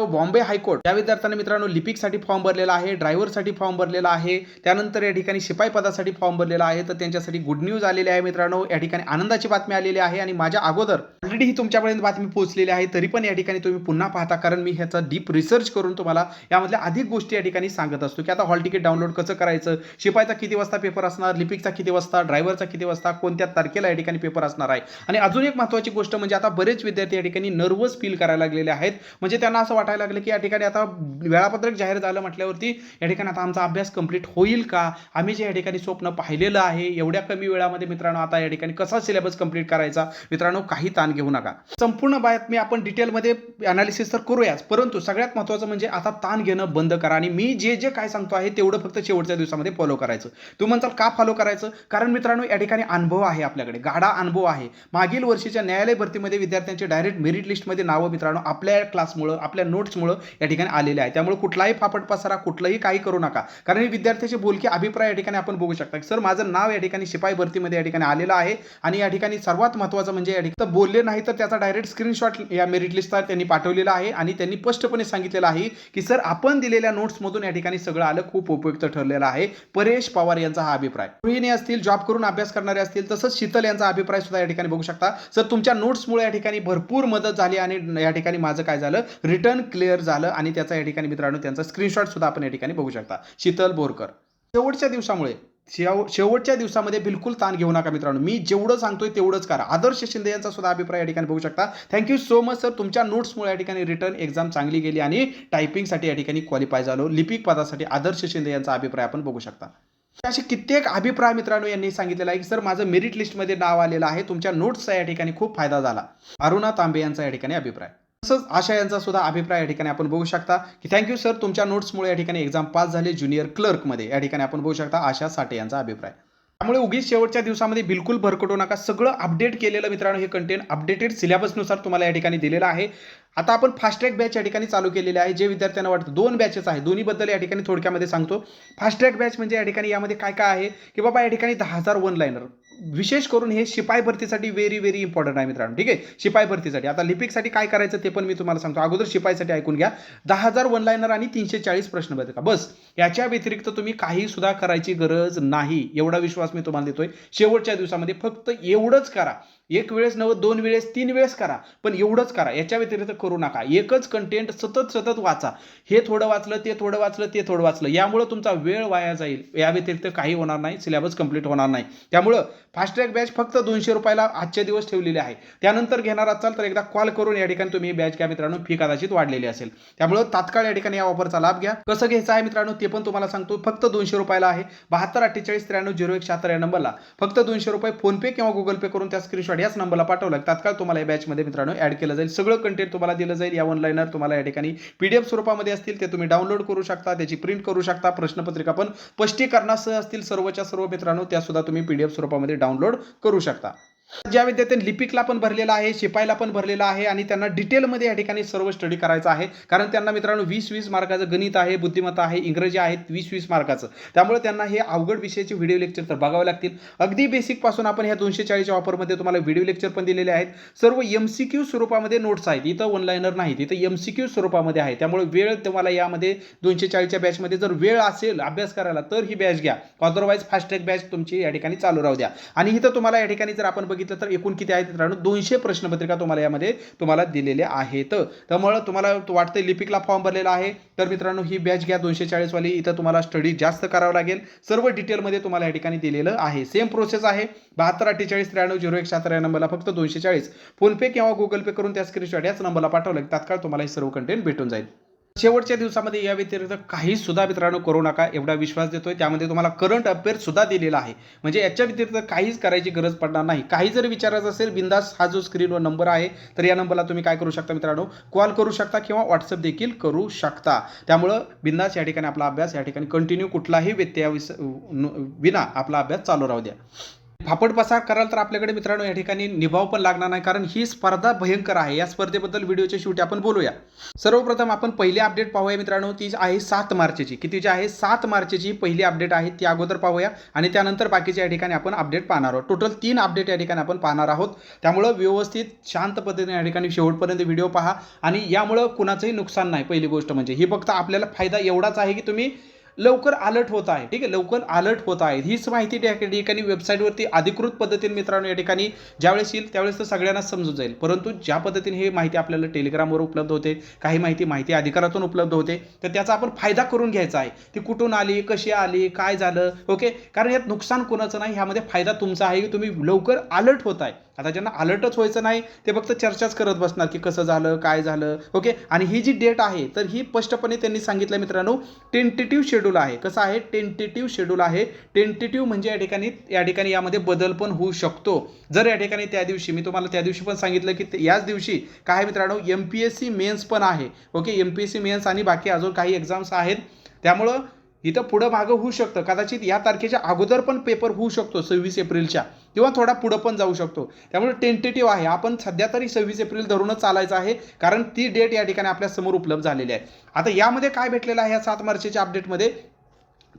Bombay high court या विद्यार्थ्यांनी मित्रांनो लिपिकसाठी फॉर्म भरलेला आहे, ड्रायव्हरसाठी फॉर्म भरलेला आहे, त्यानंतर या ठिकाणी शिपाई पदासाठी फॉर्म भरलेला आहे. तर त्यांच्यासाठी गुड न्यूज आलेली आहे मित्रांनो, या ठिकाणी आनंदाची बातमी आलेली आहे आणि माझ्या अगोदर ऑलरेडी ही तुमच्यापर्यंत बातमी पोहोचलेली आहे. तरी पण या ठिकाणी तुम्ही पुन्हा पाहता, कारण मी ह्याचा डीप रिसर्च करून तुम्हाला यामधल्या अधिक गोष्टी या ठिकाणी सांगत असतो की आता हॉल तिकीट डाउनलोड कसं करायचं, शिपाईचा किती वाजता पेपर असणार, लिपिकचा किती वाजता, ड्रायव्हरचा किती वाजता, कोणत्या तारखेला या ठिकाणी पेपर असणार आहे. आणि अजून एक महत्त्वाची गोष्ट म्हणजे आता बरेच विद्यार्थी या ठिकाणी नर्वस फील करायला लागलेले आहेत. म्हणजे त्यांना असं वाटायला लागलं की या ठिकाणी आता वेळापत्रक जाहीर झालं म्हटल्यावरती या ठिकाणी आता आमचा अभ्यास कंप्लीट होईल का, आम्ही जे या ठिकाणी स्वप्न पाहिलेलं आहे एवढ्या कमी वेळामध्ये मित्रांनो आता या ठिकाणी कसा सिलेबस कंप्लीट करायचा. मित्रांनो काही ताण घेऊ नका, संपूर्ण बातमी आपण डिटेलमध्ये अनालिसिस तर करूयाच, परंतु सगळ्यात महत्त्वाचं म्हणजे आता ताण घेणं बंद करा आणि मी जे जे काय सांगतो आहे तेवढं फक्त शेवटच्या दिवसामध्ये फॉलो करायचं. तुम्ही म्हणताल का फॉलो करायचं, कारण मित्रांनो या ठिकाणी अनुभव आहे, आपल्याकडे गाढा अनुभव आहे. मागील वर्षीच्या न्यायालय भरतीमध्ये विद्यार्थ्यांचे डायरेक्ट मेरिट लिस्टमध्ये नावं मित्रांनो आपल्या क्लासमुळं आपल्या नोट्समुळं या ठिकाणी आलेले आहे. त्यामुळे कुठलाही फापट पसारा कुठलंही काही करू नका, कारण हे विद्यार्थ्याचे बोलके अभिप्राय या ठिकाणी आपण बघू शकता. सर माझं नाव या ठिकाणी शिपाई भरतीमध्ये या ठिकाणी आलेलं आहे आणि या ठिकाणी सर्वात महत्त्वाचं म्हणजे या ठिकाणी बोलले नाही तर त्याचा डायरेक्ट स्क्रीनशॉट या मेरिट लिस्टचा त्यांनी पाठवलेला आहे आणि त्यांनी स्पष्टपणे सांगितलेलं आहे की सर आपण दिलेल्या नोट्समधून या ठिकाणी सगळं आलं, खूप उपयुक्त ठरलेलं आहे. परेश पवार यांचा हा अभिप्राय, गृहिणी असतील, जॉब करून अभ्यास करणारे असतील, तसंच शीतल यांचा अभिप्राय सुद्धा या ठिकाणी बघू शकता. सर तुमच्या नोट्समुळे या ठिकाणी भरपूर मदत झाली आणि या ठिकाणी माझं काय झालं, रिटर्न क्लिअर झालं आणि त्याचा या ठिकाणी मित्रांनो त्यांचा स्क्रीनशॉट सुद्धा आपण या ठिकाणी बघू शकता. शीतल बोरकर. शेवटच्या दिवसामध्ये बिलकुल ताण घेऊ नका मित्रांनो, मी जेवढं सांगतोय तेवढंच करा. आदर्श शिंदे यांचा सुद्धा अभिप्राय या ठिकाणी बघू शकता. थँक्यू सो मच सर, तुमच्या नोट्समुळे या ठिकाणी रिटर्न एक्झाम चांगली गेली आणि टायपिंगसाठी या ठिकाणी क्वालिफाय झालो. लिपिक पदासाठी आदर्श शिंदे यांचा अभिप्राय आपण बघू शकता. असे कित्येक अभिप्राय मित्रांनो यांनी सांगितलेला आहे की सर माझं मेरिट लिस्टमध्ये नाव आलेलं आहे, तुमच्या नोट्सचा या ठिकाणी खूप फायदा झाला. अरुणा तांबे यांचा या ठिकाणी अभिप्राय. तसंच आशा यांचा सुद्धा अभिप्राय या ठिकाणी आपण बघू शकता की थँक्यू सर, तुमच्या नोट्समुळे या ठिकाणी एक्झाम पास झाले ज्युनियर क्लर्कमध्ये, या ठिकाणी आपण बघू शकता आशा साठे यांचा अभिप्राय. त्यामुळे उगीच शेवटच्या दिवसामध्ये बिलकुल भरकटू नका, सगळं अपडेट केलेलं मित्रांनो हे कंटेंट अपडेटेड सिलेबसनुसार तुम्हाला या ठिकाणी दिलेलं आहे. आता आपण फास्ट ट्रॅक बॅच या ठिकाणी चालू केलेली आहे. जे विद्यार्थ्यांना वाटतं 2 बॅचेस आहे, दोन्हीबद्दल या ठिकाणी थोडक्यामध्ये सांगतो. फास्ट ट्रॅक बॅच म्हणजे या ठिकाणी यामध्ये काय काय आहे की बाबा या ठिकाणी 10,000 वन लाईनर, विशेष करून हे शिपाई भरतीसाठी व्हेरी व्हेरी इम्पॉर्टंट आहे मित्रांनो. ठीक आहे, शिपाई भरतीसाठी. आता लिपिकसाठी काय करायचं ते पण मी तुम्हाला सांगतो. अगोदर शिपाईसाठी ऐकून घ्या. 10,000 वन लाईनर आणि 340 प्रश्नपत्रिका बस. याच्या व्यतिरिक्त तुम्ही काही सुद्धा करायची गरज नाही, एवढा विश्वास मी तुम्हाला देतोय. शेवटच्या दिवसामध्ये फक्त एवढंच करा, एक वेळेस नव्हे 2 वेळेस 3 वेळेस करा, पण एवढंच करा, याच्या व्यतिरिक्त करू नका. एकच कंटेंट सतत वाचा. हे थोडं वाचलं, ते थोडं वाचलं, ते थोडं वाचलं, यामुळे तुमचा वेळ वाया जाईल. या व्यतिरिक्त काही होणार नाही, सिलेबस कंप्लीट होणार नाही. त्यामुळं फास्ट ट्रॅक बॅच फक्त 200 रुपयाला आजचे दिवस ठेवलेले आहे. त्यानंतर घेणार असाल तर एकदा कॉल करून या ठिकाणी तुम्ही बॅच घ्या मित्रांनो, फी कदाचित वाढलेली असेल. त्यामुळे तात्काळ या ठिकाणी या ऑफरचा लाभ घ्या. कसं घ्यायचं आहे मित्रांनो ते पण तुम्हाला सांगतो. फक्त 200 रुपयाला आहे. 7248930176 या नंबरला फक्त 200 रुपये फोनपे किंवा गुगल पे करून त्या स्क्रीनशॉट याच नंबरला पाठवला तात्काळ तुम्हाला या बॅचमध्ये मित्रांनो ऍड केलं जाईल. सगळं कंटेंट तुम्हाला दिलं जाईल. या ऑनलाईनर तुम्हाला या ठिकाणी पीडीएफ स्वरूपामध्ये असतील, ते तुम्ही डाउनलोड करू शकता, त्याची प्रिंट करू शकता. प्रश्नपत्रिका पण स्पष्टीकरणासह असतील सर्वच्या सर्व मित्रांनो, त्या सुद्धा तुम्ही पीडीएफ स्वरूपामध्ये डाउनलोड करू शकता. ज्या विद्यार्थ्यांनी लिपिकला पण भरलेला आहे, शिपाईला पण भरलेला आहे आणि त्यांना डिटेलमध्ये या ठिकाणी सर्व स्टडी करायचं आहे, कारण त्यांना मित्रांनो 20-20 मार्काचं गणित आहे, बुद्धिमत्ता आहे, इंग्रजी आहे 20-20 मार्काचं. त्यामुळे त्यांना हे अवघड विषयाचे व्हिडिओ लेक्चर तर बघावे लागतील. अगदी बेसिक पासून आपण ह्या 240 ऑफरमध्ये तुम्हाला व्हिडिओ लेक्चर पण दिलेले आहेत. सर्व एमसीक्यू स्वरूपामध्ये नोट्स आहेत, इथं वन लाईनर नाहीत, इथं एमसीक्यू स्वरूपामध्ये आहे. त्यामुळे वेळ तुम्हाला यामध्ये 240च्या बॅचमध्ये जर वेळ असेल अभ्यास करायला तर ही बॅच घ्या, अदरवाईज फास्ट ट्रॅक बॅच तुमची या ठिकाणी चालू राहू द्या. आणि इथं तुम्हाला या ठिकाणी जर आपण बघितलं तर एकूण किती आहेत मित्रांनो, 200 प्रश्नपत्रिका तुम्हाला यामध्ये तुम्हाला दिलेल्या आहेत. त्यामुळे तुम्हाला वाटतं लिपिकला फॉर्म भरलेला आहे तर मित्रांनो ही बॅच घ्या 240 वाली. इथं तुम्हाला स्टडी जास्त करावं लागेल. सर्व डिटेलमध्ये तुम्हाला या ठिकाणी दिलेलं आहे. सेम प्रोसेस आहे. 7248930176 या नंबरला फक्त 240 फोनपे किंवा गुगल पे करून त्या स्क्रीनशॉट याच नंबरला पाठवलं तात्काळ तुम्हाला हे सर्व कंटेंट भेटून जाईल. शेवटच्या दिवसामध्ये या व्यतिरिक्त काही सुद्धा मित्रांनो करू नका, एवढा विश्वास देतोय. त्यामध्ये तुम्हाला करंट अफेअर सुद्धा दिलेला आहे, म्हणजे याच्या व्यतिरिक्त काहीच करायची गरज पडणार नाही. काही जर विचारायचं असेल बिंदास, हा जो स्क्रीनवर नंबर आहे तर या नंबरला तुम्ही काय करू शकता मित्रांनो, कॉल करू शकता किंवा व्हॉट्सअप देखील करू शकता. त्यामुळं बिंदास या ठिकाणी आपला अभ्यास या ठिकाणी कंटिन्यू, कुठलाही व्यत्यय विना आपला अभ्यास चालू राहू द्या. फापड पसार कराल तर आपल्याकडे मित्रांनो या ठिकाणी निभाव पण लागणार नाही, कारण ही स्पर्धा भयंकर आहे. या स्पर्धेबद्दल व्हिडिओच्या शेवटी आपण बोलूया. सर्वप्रथम आपण पहिली अपडेट पाहूया मित्रांनो, ती आहे 7 मार्चची. कितीची आहे? 7 मार्चची पहिली अपडेट आहे, ती अगोदर पाहूया आणि त्यानंतर बाकीच्या या ठिकाणी आपण अपडेट पाहणार आहोत. टोटल 3 अपडेट या ठिकाणी आपण पाहणार आहोत. त्यामुळं व्यवस्थित शांत पद्धतीने या ठिकाणी शेवटपर्यंत व्हिडिओ पहा आणि यामुळं कुणाचंही नुकसान नाही. पहिली गोष्ट म्हणजे ही फक्त आपल्याला फायदा एवढाच आहे की तुम्ही लवकर अलर्ट होत आहे. ठीक आहे, लवकर अलर्ट होत आहे. हीच माहिती त्या ठिकाणी वेबसाईटवरती अधिकृत पद्धतीने मित्रांनो या ठिकाणी ज्यावेळेस येईल त्यावेळेस तर सगळ्यांनाच समजून जाईल. परंतु ज्या पद्धतीने ही माहिती आपल्याला टेलिग्रामवर उपलब्ध होते, काही माहिती अधिकारातून उपलब्ध होते, तर त्याचा आपण फायदा करून घ्यायचा आहे. ती कुठून आली, कशी आली, काय झालं, ओके. कारण यात नुकसान कोणाचं नाही, ह्यामध्ये फायदा तुमचा आहे की तुम्ही लवकर अलर्ट होत आहे. आता ज्यांना अलर्टच व्हायचं नाही ते फक्त चर्चाच करत बसणार की कसं झालं, काय झालं, ओके. आणि ही जी डेट आहे तर ही स्पष्टपणे त्यांनी सांगितलं मित्रांनो, टेंटेटिव्ह शेड्यूल आहे. कसं आहे? टेंटेटिव्ह शेड्यूल आहे. टेंटेटिव्ह म्हणजे या ठिकाणी यामध्ये बदल पण होऊ शकतो. जर या ठिकाणी त्या दिवशी मी तुम्हाला त्या दिवशी पण सांगितलं की याच दिवशी काय आहे मित्रांनो, MPSC मेन्स पण आहे, ओके. MPSC मेन्स आणि बाकी अजून काही एक्झाम्स आहेत. त्यामुळं इथं पुढं मागं होऊ शकतं. कदाचित या तारखेच्या अगोदर पण पेपर होऊ शकतो 26 एप्रिलच्या, किंवा थोडा पुढं पण जाऊ शकतो. त्यामुळे टेंटेटिव्ह आहे. आपण सध्या तरी 26 एप्रिल धरूनच चालायचं आहे, कारण ती डेट या ठिकाणी आपल्या समोर उपलब्ध झालेली आहे. आता यामध्ये काय भेटलेलं आहे या 7 मार्चच्या अपडेटमध्ये,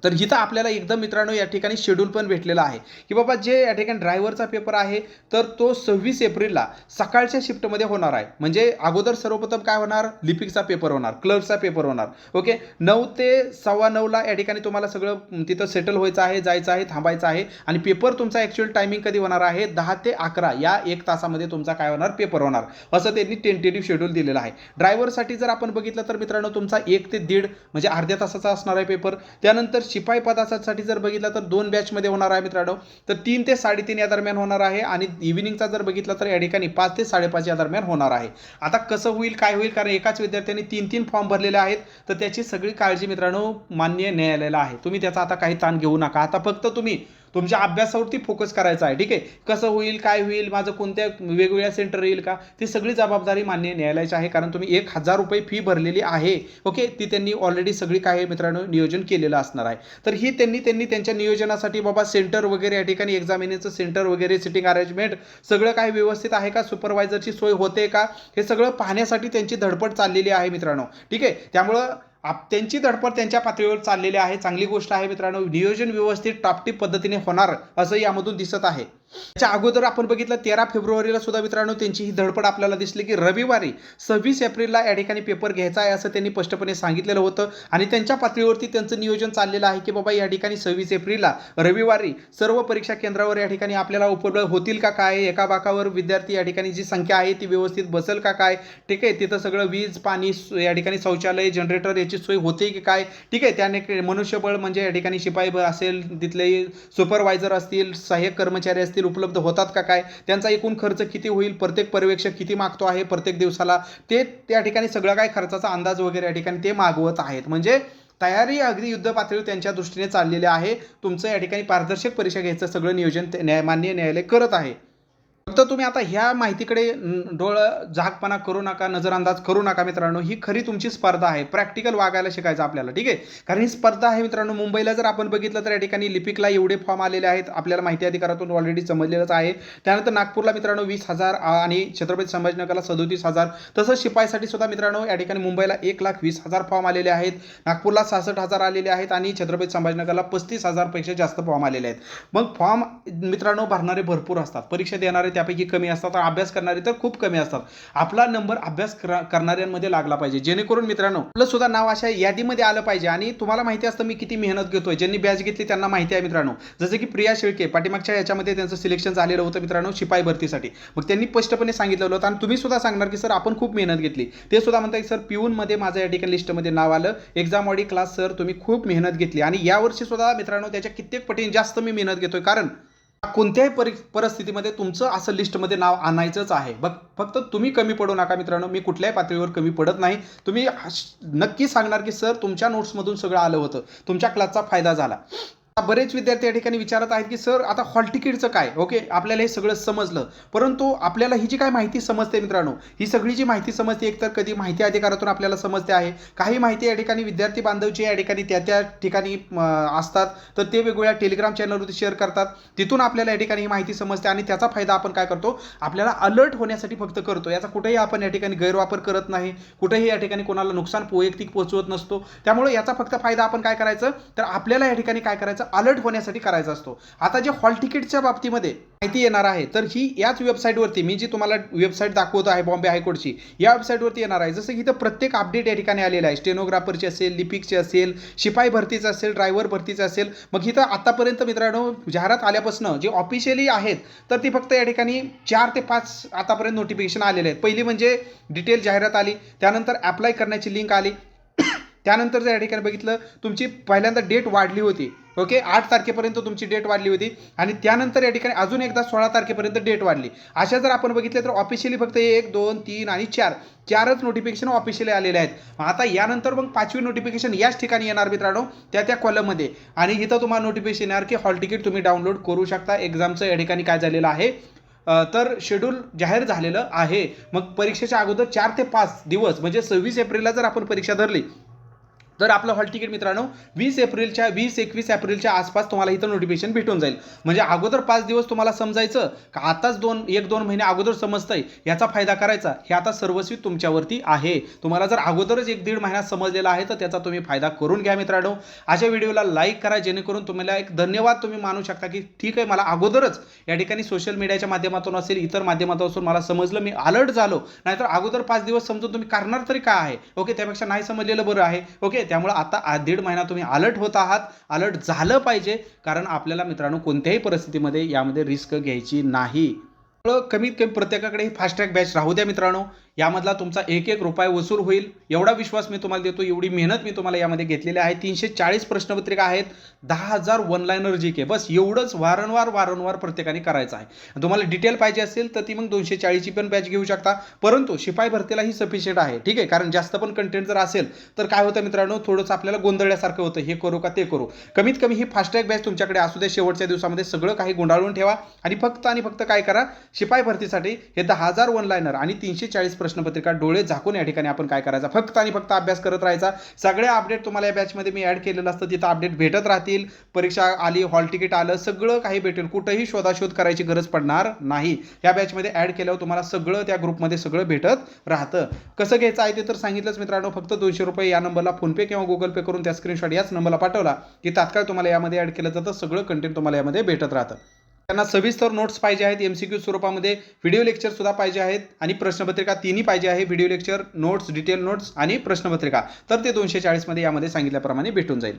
तर इथं आपल्याला एकदम मित्रांनो या ठिकाणी शेड्यूल पण भेटलेला आहे की बाबा जे या ठिकाणी ड्रायव्हरचा पेपर आहे तर तो 26 एप्रिलला सकाळच्या शिफ्टमध्ये होणार आहे. म्हणजे अगोदर सर्वप्रथम काय होणार? लिपिकचा पेपर होणार, क्लर्कचा पेपर होणार, ओके. 9 ते 9:15 या ठिकाणी तुम्हाला सगळं तिथं सेटल व्हायचं आहे, जायचं आहे, थांबायचं आहे. आणि पेपर तुमचा ॲक्च्युअल टायमिंग कधी होणार आहे? 10 ते 11 या 1 तासामध्ये तुमचा काय होणार? पेपर होणार. असं त्यांनी टेंटेटिव्ह शेड्यूल दिलेलं आहे. ड्रायव्हरसाठी जर आपण बघितलं तर मित्रांनो तुमचा 1 ते 1.5 म्हणजे अर्ध्या तासाचा असणार आहे पेपर. त्यानंतर शिपाई पदासाठी जर बघितलं तर 2 बॅचमध्ये होणार आहे मित्रांनो, तर 3 ते 3:30 या दरम्यान होणार आहे. आणि इव्हिनिंगचा जर बघितलं तर या ठिकाणी 5 ते 5:30 या दरम्यान होणार आहे. आता कसं होईल, काय होईल, कारण एकाच विद्यार्थ्यांनी 3-3 फॉर्म भरलेले आहेत, तर त्याची सगळी काळजी मित्रांनो मान्य न्यायालयाला आहे. तुम्ही त्याचा आता काही ताण घेऊ नका. आता फक्त तुम्ही तुमच्या अभ्यासावरती फोकस करायचा आहे. ठीक आहे, कसं होईल, काय होईल, माझं कोणत्या वेगवेगळ्या सेंटर येईल का, ती सगळी जबाबदारी मान्य न्यायालयाची आहे. कारण तुम्ही 1,000 रुपये फी भरलेली आहे, ओके. ती त्यांनी ऑलरेडी सगळी काय मित्रांनो नियोजन केलेलं असणार आहे. तर ही त्यांनी त्यांच्या नियोजनासाठी बाबा सेंटर वगैरे या ठिकाणी एक्झामिनेशन सेंटर वगैरे सिटिंग अरेंजमेंट सगळं काही व्यवस्थित आहे का, सुपरवायझरची सोय होते का, हे सगळं पाहण्यासाठी त्यांची धडपड चाललेली आहे मित्रांनो. ठीक आहे, त्यामुळं त्यांची धडपड त्यांच्या पातळीवर चाललेली आहे. चांगली गोष्ट आहे मित्रांनो. नियोजन व्यवस्थित टापटीप पद्धतीने होणार असं यामधून दिसत आहे. त्याच्या अगोदर आपण बघितलं 13 फेब्रुवारीला सुद्धा मित्रांनो त्यांची ही धडपड आपल्याला दिसली की रविवारी 26 एप्रिलला या ठिकाणी पेपर घ्यायचा आहे असं त्यांनी स्पष्टपणे सांगितलेलं होतं. आणि त्यांच्या पातळीवरती त्यांचं नियोजन चाललेलं आहे की बाबा या ठिकाणी 26 एप्रिलला रविवारी सर्व परीक्षा केंद्रावर या ठिकाणी आपल्याला उपलब्ध होतील का काय, एका बाकावर विद्यार्थी या ठिकाणी जी संख्या आहे ती व्यवस्थित बसेल का काय, ठीक आहे. तिथं सगळं वीज, पाणी, या ठिकाणी शौचालय, जनरेटर याची सोय होते की काय, ठीक आहे. त्याने मनुष्यबळ म्हणजे या ठिकाणी शिपाई असेल, तिथले सुपरवायझर असतील, सहाय्यक कर्मचारी असतील, उपलब्ध होतात का काय, त्यांचा एकूण खर्च किती होईल, प्रत्येक पर्यवेक्षक किती मागतो आहे प्रत्येक दिवसाला, ते त्या ठिकाणी सगळं काय खर्चाचा अंदाज वगैरे या ठिकाणी ते मागवत आहेत. म्हणजे तयारी अगदी युद्ध पातळीवर त्यांच्या दृष्टीने चाललेली आहे. तुमचं या ठिकाणी पारदर्शक परीक्षा घ्यायचं सगळं नियोजन माननीय न्यायालय करत आहे. फक्त तुम्ही आता ह्या माहितीकडे डोळं झाकपणा करू नका, नजरअंदाज करू नका मित्रांनो. ही खरी तुमची स्पर्धा आहे. प्रॅक्टिकल वागायला शिकायचं आपल्याला, ठीक आहे. कारण ही स्पर्धा आहे मित्रांनो. मुंबईला जर आपण बघितलं तर या ठिकाणी लिपिकला एवढे फॉर्म आलेले आहेत, आपल्याला माहिती अधिकारातून ऑलरेडी समजलेलंच आहे. त्यानंतर नागपूरला मित्रांनो 20,000 आणि छत्रपती संभाजीनगरला 37,000. तसंच शिपाईसाठी सुद्धा मित्रांनो या ठिकाणी मुंबईला 1,20,000 फॉर्म आलेले आहेत, नागपूरला 66,000 आलेले आहेत आणि छत्रपती संभाजीनगरला 35,000 पेक्षा जास्त फॉर्म आलेले आहेत. मग फॉर्म मित्रांनो भरणारे भरपूर असतात, परीक्षा देणारे त्यापैकी कमी असतात, अभ्यास करणारे तर खूप कमी असतात. आपला नंबर अभ्यास करणाऱ्यांमध्ये लागला पाहिजे, जेणेकरून मित्रांनो आपलं सुद्धा नाव अशा यादीमध्ये आलं पाहिजे. आणि तुम्हाला माहिती असतं मी किती मेहनत घेतोय, ज्यांनी बॅच घेतली त्यांना माहिती आहे मित्रांनो. जसं की प्रिया शेळके पाठीमागच्या याच्यामध्ये त्यांचं सिलेक्शन झालेलं होतं मित्रांनो शिपाई भरतीसाठी. मग त्यांनी स्पष्टपणे सांगितलं होतं आणि तुम्ही सुद्धा सांगणार की सर आपण खूप मेहनत घेतली. ते सुद्धा म्हणतात की सर पिऊनमध्ये माझं या ठिकाणी लिस्टमध्ये नाव आलं, एक्झाम ऑडी क्लास सर तुम्ही खूप मेहनत घेतली. आणि यावर्षी सुद्धा मित्रांनो त्याच्या कित्येक पटीने जास्त मी मेहनत घेतोय, कारण कोणत्याही परिस्थितीमध्ये तुमचं असं लिस्टमध्ये नाव आणायचंच आहे. फक्त तुम्ही कमी पडू नका मित्रांनो. मी कुठल्याही पातळीवर कमी पडत नाही. तुम्ही नक्की सांगणार की सर तुमच्या नोट्समधून सगळं आलं होतं, तुमच्या क्लासचा फायदा झाला. बरेच विद्यार्थी या ठिकाणी विचारत आहेत की सर आता हॉल तिकीटचं काय. ओके, आपल्याला हे सगळं समजलं, परंतु आपल्याला ही जी काय माहिती समजते मित्रांनो, ही सगळी जी माहिती समजते एकतर कधी माहिती अधिकारातून आपल्याला समजते आहे, काही माहिती या ठिकाणी विद्यार्थी बांधवची या ठिकाणी त्या ठिकाणी असतात, तर ते वेगवेगळ्या टेलिग्राम चॅनलवरती शेअर करतात, तिथून आपल्याला या ठिकाणी ही माहिती समजते आणि त्याचा फायदा आपण काय करतो, आपल्याला अलर्ट होण्यासाठी फक्त करतो. याचा कुठेही आपण या ठिकाणी गैरवापर करत नाही, कुठेही या ठिकाणी कोणाला नुकसान वैयक्तिक पोहोचवत नसतो. त्यामुळे याचा फक्त फायदा आपण काय करायचं, तर आपल्याला या ठिकाणी काय करायचं, अलर्ट होण्यासाठी करायचा असतो. आता जे हॉल तिकीटच्या बाबतीमध्ये माहिती येणार आहे, तर ही याच वेबसाईटवरती मी जी तुम्हाला वेबसाईट दाखवतो आहे बॉम्बे हायकोर्टची, या वेबसाईटवरती येणार आहे. जसं की इथं प्रत्येक अपडेट या ठिकाणी आलेलं आहे. स्टेनोग्राफरची असेल, लिपिकची असेल, शिपाई भरतीचं असेल, ड्रायव्हर भरतीचं असेल. मग इथं आतापर्यंत मित्रांनो जाहिरात आल्यापासून जे ऑफिशियली आहेत, तर ती फक्त या ठिकाणी 4 ते 5 आतापर्यंत नोटिफिकेशन आलेले आहेत. पहिली म्हणजे डिटेल जाहिरात आली, त्यानंतर अप्लाय करण्याची लिंक आली, त्यानंतर जर या ठिकाणी बघितलं तुमची पहिल्यांदा डेट वाढली होती. ओके, 8 तारखेपर्यंत तुमची डेट वाढली होती आणि त्यानंतर या ठिकाणी अजून एकदा 16 तारखेपर्यंत डेट वाढली. अशा जर आपण बघितलं तर ऑफिशियली फक्त 1, 2, 3 आणि 4च नोटिफिकेशन ऑफिशियली आलेले आहेत. आता यानंतर मग 5वी नोटिफिकेशन याच ठिकाणी येणार मित्रांनो, त्या कॉलममध्ये, आणि इथं तुम्हाला नोटिफिकेशन येणार की हॉल तिकीट तुम्ही डाउनलोड करू शकता. एक्झामचं या ठिकाणी काय झालेलं आहे, तर शेड्यूल जाहीर झालेलं आहे. मग परीक्षेच्या अगोदर 4 ते 5 दिवस म्हणजे 26 एप्रिलला जर आपण परीक्षा धरली, तर आपलं हॉल तिकीट मित्रांनो 20-21 एप्रिलच्या आसपास तुम्हाला इथं नोटिफिकेशन भेटून जाईल. म्हणजे अगोदर 5 दिवस तुम्हाला समजायचं का आताच 1-2 महिने अगोदर समजतंय, याचा फायदा करायचा, हे आता सर्वस्वी तुमच्यावरती आहे. तुम्हाला जर अगोदरच 1-1.5 महिना समजलेला आहे, तर त्याचा तुम्ही फायदा करून घ्या मित्रांनो. अशा व्हिडिओला लाईक करा, जेणेकरून तुम्हाला एक धन्यवाद तुम्ही मानू शकता की ठीक आहे, मला अगोदरच या ठिकाणी सोशल मीडियाच्या माध्यमातून असेल, इतर माध्यमातून मला समजलं, मी अलर्ट झालो. नाहीतर अगोदर 5 दिवस समजून तुम्ही करणार तरी काय आहे. ओके, त्यापेक्षा नाही समजलेलं बरं आहे. ओके, त्यामुळे आता 1.5 महिना तुम्ही अलर्ट होत आहात, अलर्ट झालं पाहिजे, कारण आपल्याला मित्रांनो कोणत्याही परिस्थितीमध्ये यामध्ये रिस्क घ्यायची नाही. कमीत कमी प्रत्येकाकडे ही फास्ट ट्रॅक बॅच राहू द्या मित्रांनो. यामधला तुमचा 1-1 रुपया वसूल होईल, एवढा विश्वास मी तुम्हाला देतो, एवढी मेहनत मी तुम्हाला यामध्ये घेतलेली आहे. 340 प्रश्नपत्रिका आहेत, 10,000 वन लाईनर GK, बस एवढंच वारंवार प्रत्येकाने करायचं आहे. तुम्हाला डिटेल पाहिजे असेल तर ती मग 240ची पण बॅच घेऊ शकता, परंतु शिपाई भरतीला ही सफिशियंट आहे. ठीक आहे, कारण जास्त पण कंटेंट जर असेल तर काय होतं मित्रांनो, थोडंसं आपल्याला गोंधळल्यासारखं होतं, हे करू का ते करू. कमीत कमी ही फास्ट ट्रॅक बॅच तुमच्याकडे असू द्या. शेवटच्या दिवसामध्ये सगळं काही गुंडाळून ठेवा आणि फक्त काय करा, शिपाई भरतीसाठी हे 10,000 वन लाईनर आणि 340 प्रश्नपत्रिका डोळे झाकून या ठिकाणी आपण काय करायचं, फक्त अभ्यास करत राहायचा. सगळे अपडेट तुम्हाला या बॅचमध्ये मी ॲड केलेलं असतं, तिथं अपडेट भेटत राहतील. परीक्षा आली, हॉल तिकीट आलं, सगळं काही भेटेल, कुठंही शोधाशोध करायची गरज पडणार नाही. या बॅचमध्ये ॲड केल्यावर तुम्हाला सगळं त्या ग्रुपमध्ये सगळं भेटत राहतं. कसं घ्यायचं आहे ते तर सांगितलंच मित्रांनो. फक्त 200 रुपये या नंबरला फोनपे किंवा गुगल पे करून त्या स्क्रीनशॉट याच नंबरला पाठवला की तात्काळ तुम्हाला यामध्ये ॲड केलं जातं, सगळं कंटेंट तुम्हाला यामध्ये भेटत राहतं. त्यांना सविस्तर नोट्स पाहिजे आहेत, MCQ स्वरूपामध्ये व्हिडिओ लेक्चर सुद्धा पाहिजे आहेत आणि प्रश्नपत्रिका तिन्ही पाहिजे आहे, video lecture, notes, detail notes आणि प्रश्नपत्रिका, तर ते 240 मध्ये यामध्ये सांगितल्याप्रमाणे भेटून जाईल.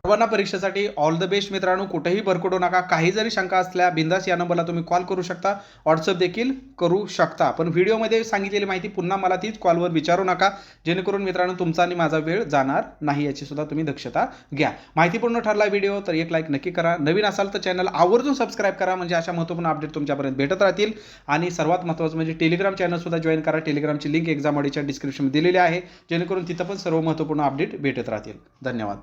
सर्वांना परीक्षेसाठी ऑल द बेस्ट मित्रांनो. कुठेही भरकटू नका. काही जरी शंका असल्या बिंदास या नंबरला तुम्ही कॉल करू शकता, व्हॉट्सअप देखील करू शकता. पण व्हिडिओमध्ये सांगितलेली माहिती पुन्हा मला तीच कॉलवर विचारू नका, जेणेकरून मित्रांनो तुमचा आणि माझा वेळ जाणार नाही, याची सुद्धा तुम्ही दक्षता घ्या. माहितीपूर्ण ठरला व्हिडिओ तर एक लाईक नक्की करा. नवीन असाल तर चॅनल आवर्जून सबस्क्राईब करा, म्हणजे अशा महत्त्वपूर्ण अपडेट तुमच्यापर्यंत भेटत राहतील. आणि सर्वात महत्त्वाचं म्हणजे टेलिग्राम चॅनल सुद्धा जॉईन करा. टेलिग्रामची लिंक एक्झाम ऑडिओच्या डिस्क्रिप्शनमध्ये दिलेली आहे, जेणेकरून तिथं पण सर्व महत्त्वपूर्ण अपडेट भेटत राहतील. धन्यवाद.